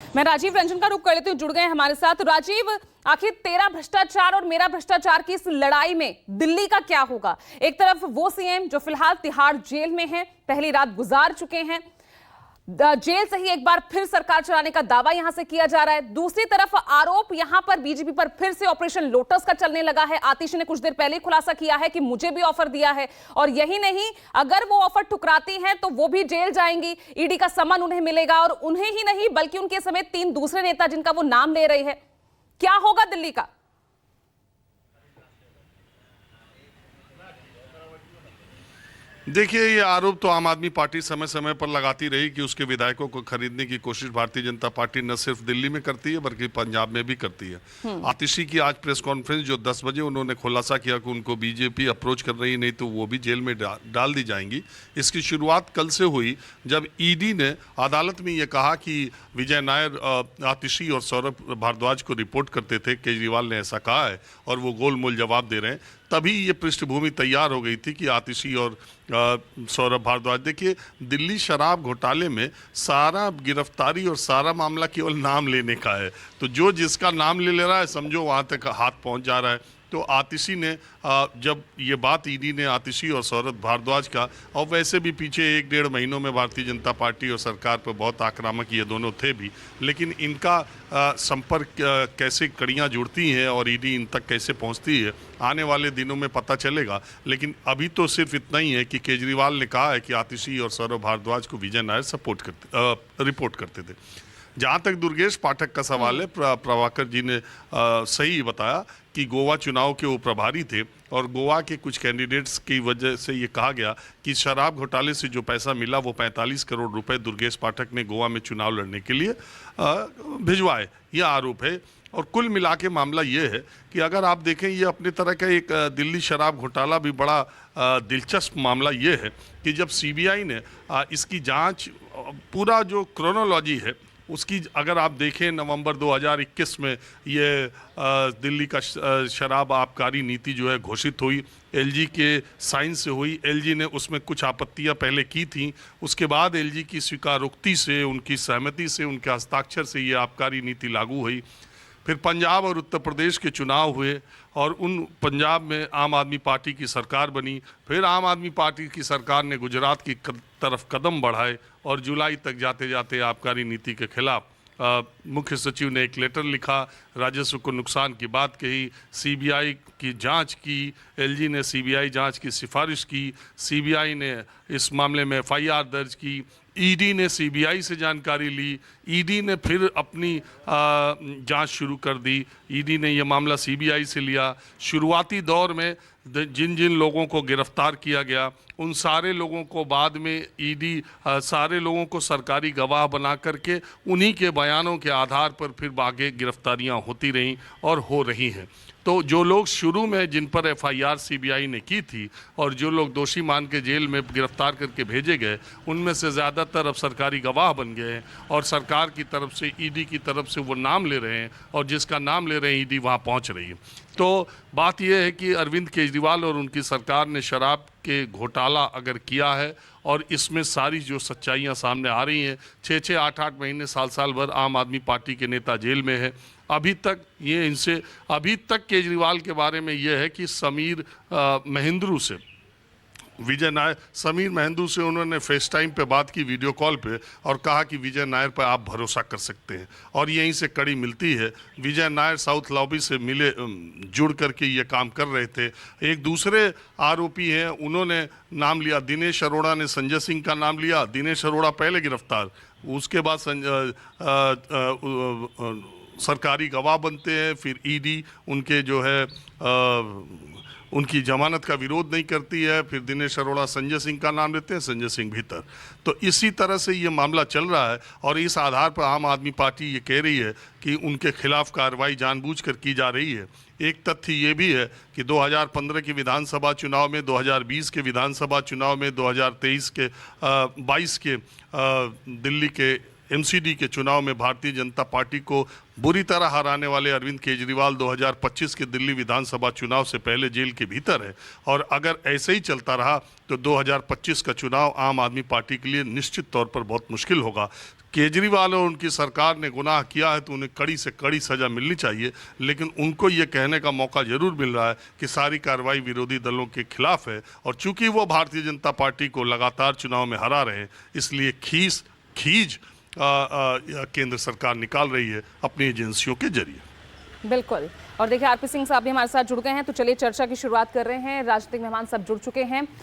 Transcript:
मैं राजीव रंजन का रुख कर लेती हूँ, जुड़ गए हैं हमारे साथ। राजीव, आखिर तेरा भ्रष्टाचार और मेरा भ्रष्टाचार की इस लड़ाई में दिल्ली का क्या होगा? एक तरफ वो सीएम जो फिलहाल तिहाड़ जेल में है, पहली रात गुजार चुके हैं, जेल से ही एक बार फिर सरकार चलाने का दावा यहां से किया जा रहा है। दूसरी तरफ आरोप यहां पर बीजेपी पर फिर से ऑपरेशन लोटस का चलने लगा है। आतिशी ने कुछ देर पहले खुलासा किया है कि मुझे भी ऑफर दिया है, और यही नहीं, अगर वो ऑफर ठुकराती हैं तो वो भी जेल जाएंगी, ईडी का समन उन्हें मिलेगा, और उन्हें ही नहीं बल्कि उनके समेत 3 दूसरे नेता जिनका वो नाम ले रहे हैं। क्या होगा दिल्ली का? देखिए, ये आरोप तो आम आदमी पार्टी समय समय पर लगाती रही कि उसके विधायकों को खरीदने की कोशिश भारतीय जनता पार्टी न सिर्फ दिल्ली में करती है बल्कि पंजाब में भी करती है। आतिशी की आज प्रेस कॉन्फ्रेंस जो 10 बजे उन्होंने खुलासा किया कि उनको बीजेपी अप्रोच कर रही, नहीं तो वो भी जेल में डाल दी जाएंगी। इसकी शुरुआत कल से हुई जब ईडी ने अदालत में ये कहा कि विजय नायर आतिशी और सौरभ भारद्वाज को रिपोर्ट करते थे, केजरीवाल ने ऐसा कहा है और वो गोलमोल जवाब दे रहे हैं। तभी ये पृष्ठभूमि तैयार हो गई थी कि आतिशी और सौरभ भारद्वाज, देखिए दिल्ली शराब घोटाले में सारा गिरफ्तारी और सारा मामला केवल नाम लेने का है, तो जो जिसका नाम ले रहा है समझो वहाँ तक हाथ पहुँच जा रहा है। तो आतिशी ने जब ये बात ईडी ने आतिशी और सौरभ भारद्वाज का, और वैसे भी पीछे 1-1.5 महीनों में भारतीय जनता पार्टी और सरकार पर बहुत आक्रामक ये दोनों थे भी, लेकिन इनका संपर्क कैसे कड़ियाँ जुड़ती हैं और ईडी इन तक कैसे पहुंचती है, आने वाले दिनों में पता चलेगा। लेकिन अभी तो सिर्फ इतना ही है कि केजरीवाल ने कहा है कि आतिशी और सौरभ भारद्वाज को विजय नायर रिपोर्ट करते थे। जहाँ तक दुर्गेश पाठक का सवाल है, प्रभाकर जी ने सही बताया कि गोवा चुनाव के वो प्रभारी थे और गोवा के कुछ कैंडिडेट्स की वजह से ये कहा गया कि शराब घोटाले से जो पैसा मिला वो 45 करोड़ रुपए दुर्गेश पाठक ने गोवा में चुनाव लड़ने के लिए भिजवाए, यह आरोप है। और कुल मिला के मामला ये है कि अगर आप देखें, ये अपने तरह का एक दिल्ली शराब घोटाला भी बड़ा दिलचस्प मामला ये है कि जब सीबीआई ने इसकी जांच, पूरा जो क्रोनोलॉजी है उसकी अगर आप देखें, नवंबर 2021 में ये दिल्ली का शराब आबकारी नीति जो है घोषित हुई, एलजी के साइन से हुई। एलजी ने उसमें कुछ आपत्तियां पहले की थी, उसके बाद एलजी की स्वीकारोक्ति से, उनकी सहमति से, उनके हस्ताक्षर से ये आबकारी नीति लागू हुई। फिर पंजाब और उत्तर प्रदेश के चुनाव हुए और उन पंजाब में आम आदमी पार्टी की सरकार बनी। फिर आम आदमी पार्टी की सरकार ने गुजरात की तरफ कदम बढ़ाए और जुलाई तक जाते जाते आबकारी नीति के खिलाफ मुख्य सचिव ने एक लेटर लिखा, राजस्व को नुकसान की बात कही, सीबीआई की जांच की, एलजी ने सीबीआई जांच की सिफारिश की, सीबीआई ने इस मामले में एफआईआर दर्ज की, ईडी ने सीबीआई से जानकारी ली, ईडी ने फिर अपनी जांच शुरू कर दी, ईडी ने यह मामला सीबीआई से लिया। शुरुआती दौर में जिन जिन लोगों को गिरफ्तार किया गया उन सारे लोगों को बाद में ईडी सारे लोगों को सरकारी गवाह बना करके उन्हीं के बयानों के आधार पर फिर आगे गिरफ्तारियां होती रहीं और हो रही हैं। तो जो लोग शुरू में जिन पर एफआईआर सीबीआई ने की थी और जो लोग दोषी मान के जेल में गिरफ्तार करके भेजे गए, उनमें से ज़्यादातर अब सरकारी गवाह बन गए हैं और सरकार की तरफ से, ईडी की तरफ से वो नाम ले रहे हैं और जिसका नाम ले रहे हैं ईडी वहाँ पहुँच रही है। तो बात यह है कि अरविंद केजरीवाल और उनकी सरकार ने शराब के घोटाला अगर किया है और इसमें सारी जो सच्चाइयां सामने आ रही हैं, 6-6, 8-8 महीने, साल भर आम आदमी पार्टी के नेता जेल में है। अभी तक केजरीवाल के बारे में यह है कि समीर महेंद्रू से उन्होंने फेस टाइम पे बात की, वीडियो कॉल पे, और कहा कि विजय नायर पर आप भरोसा कर सकते हैं, और यहीं से कड़ी मिलती है। विजय नायर साउथ लॉबी से जुड़ करके ये काम कर रहे थे। एक दूसरे आरोपी हैं, उन्होंने नाम लिया, दिनेश अरोड़ा ने संजय सिंह का नाम लिया। दिनेश अरोड़ा पहले गिरफ्तार, उसके बाद सरकारी गवाह बनते हैं, फिर ईडी उनके जो है उनकी जमानत का विरोध नहीं करती है, फिर दिनेश अरोड़ा संजय सिंह का नाम लेते हैं, संजय सिंह भीतर। तो इसी तरह से ये मामला चल रहा है और इस आधार पर आम आदमी पार्टी ये कह रही है कि उनके खिलाफ कार्रवाई जानबूझकर की जा रही है। एक तथ्य ये भी है कि 2015 के विधानसभा चुनाव में, 2020 के विधानसभा चुनाव में, 2023 के 22 के दिल्ली के एमसीडी के चुनाव में भारतीय जनता पार्टी को बुरी तरह हराने वाले अरविंद केजरीवाल 2025 के दिल्ली विधानसभा चुनाव से पहले जेल के भीतर है। और अगर ऐसे ही चलता रहा तो 2025 का चुनाव आम आदमी पार्टी के लिए निश्चित तौर पर बहुत मुश्किल होगा। केजरीवाल और उनकी सरकार ने गुनाह किया है तो उन्हें कड़ी से कड़ी सजा मिलनी चाहिए, लेकिन उनको ये कहने का मौका जरूर मिल रहा है कि सारी कार्रवाई विरोधी दलों के खिलाफ है। और चूंकि वो भारतीय जनता पार्टी को लगातार चुनाव में हरा रहे हैं, इसलिए खींच केंद्र सरकार निकाल रही है अपनी एजेंसियों के जरिए। बिल्कुल। और देखिए, आरपी सिंह साहब भी हमारे साथ जुड़ गए हैं, तो चलिए चर्चा की शुरुआत कर रहे हैं। राजनीतिक मेहमान सब जुड़ चुके हैं।